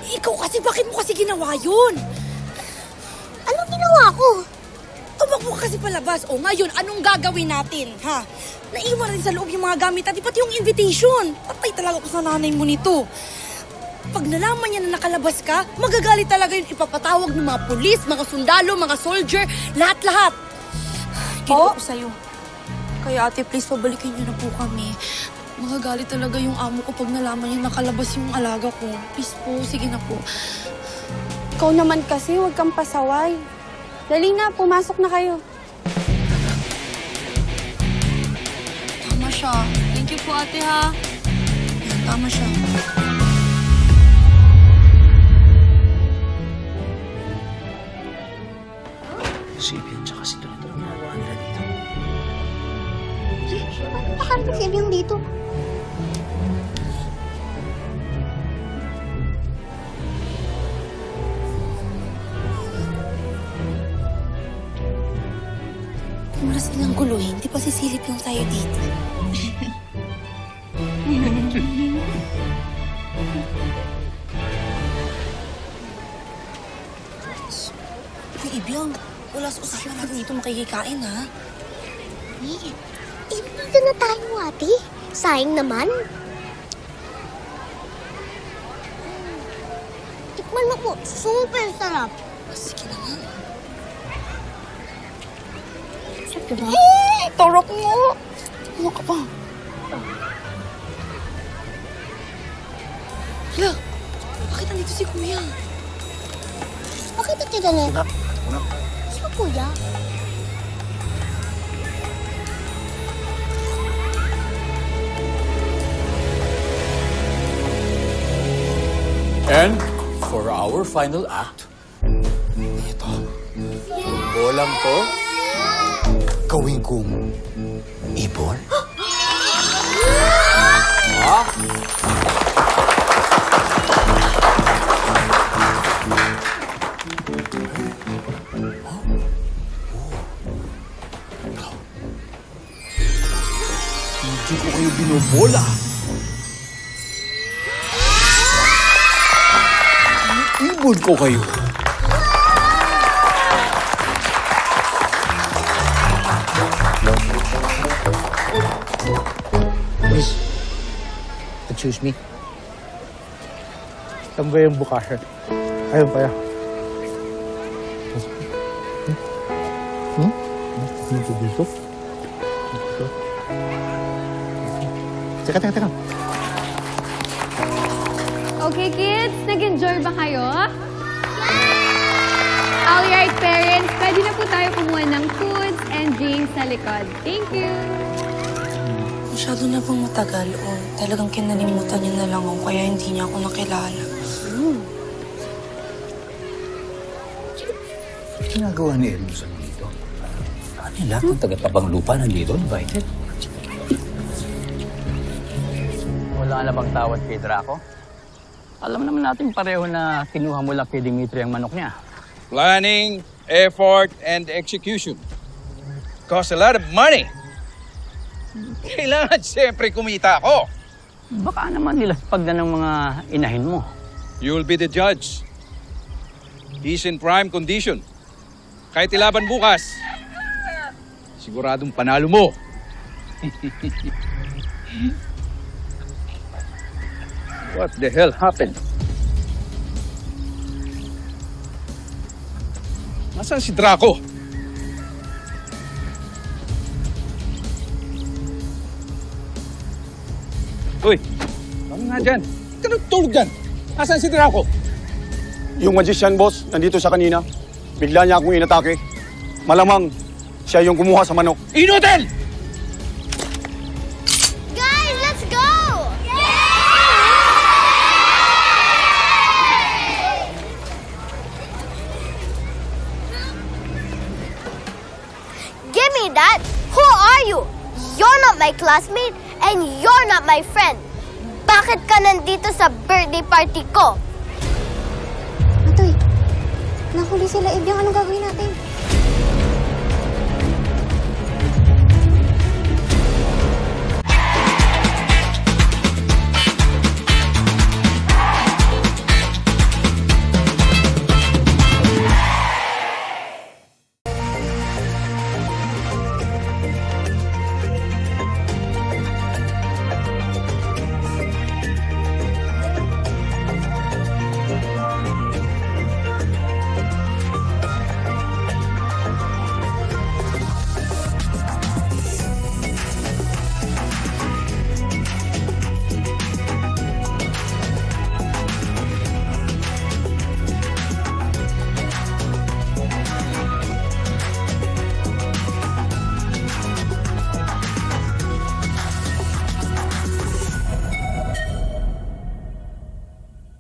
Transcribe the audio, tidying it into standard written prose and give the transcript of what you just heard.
Ikaw kasi, bakit mo kasi ginawa yun? Anong ginawa ko? Tumakbo ka kasi palabas. O ngayon, anong gagawin natin, ha? Naiwan rin sa loob yung mga gamit natin, pati yung invitation. Patay talaga ko sa nanay mo nito. Pag nalaman niya na nakalabas ka, magagalit talaga yun. Ipapatawag ng mga pulis, mga sundalo, mga soldier, lahat-lahat. Ginawa ko sa'yo. Kaya ate, please, pabalikin niyo na po kami. Magagalit talaga yung amo ko pag nalaman niya nakalabas yung alaga ko. Please po, sige na po. Ikaw naman kasi, huwag kang pasaway. Dali na, pumasok na kayo. Tama siya. Thank you po, ate, ha? Yan, tama siya. Si Ebian tsaka si Donald, ang ginagawa nila dito. Paano nakarating si Ebian dito? Oras nilang guluhin, di pa sisilip yung tayo dito. Uy, Ibiang, wala sa usapan natin dito makikikain, ha? Dito na tayo, ate. Sayang naman. Tikman mo po. Super sarap. Sige na nga. Sarap diba? Torok mo! Ano ka pa? Hala, bakit nandito si Kuya? Bakit ate Danet? Una. Sino kuya? And for our final act, ito. Bolang to, gawin kong ibon. Ha? Hindi ko kayo binobola. Ibon ko kayo. Miss, excuse me. Saan ba yung bukaher? Ayun pa yan. Dito, dito. Dito. Teka. Okay, kids, nag-enjoy ba kayo? Alright, parents, pwede na po tayo kumuha ng foods and drinks sa likod. Thank you! Masyado na bang matagal o talagang kinalimutan niya na lang ako kaya hindi niya ako nakilala? Ginagawa ni Elmosan dito. Ano yung lahat ng taga-tabang lupa nandito? Invited? Wala na bang tawad kay Draco? Alam naman natin pareho na kinuha mo lang kay Dimitri ang manok niya. Planning, effort, and execution. Cost a lot of money. Kailangan siyempre kumita ako. Baka naman nilaspag na ng mga inahin mo. You'll be the judge. He's in prime condition. Kahit ilaban bukas, siguradong panalo mo. What the hell happened? Nasaan si Draco? Uy, ano nga dyan? Huwag ka nagtulog dyan. Nasaan si Draco? Yung magician, boss, nandito siya kanina. Bigla niya akong inatake. Malamang siya yung kumuha sa manok. Inutil! Guys, let's go! Give me that! Who are you? You're not my classmate and you're not my friend. Bakit ka nandito sa birthday party ko? Atoy, nahuli sila, Ebiang. Anong gagawin natin?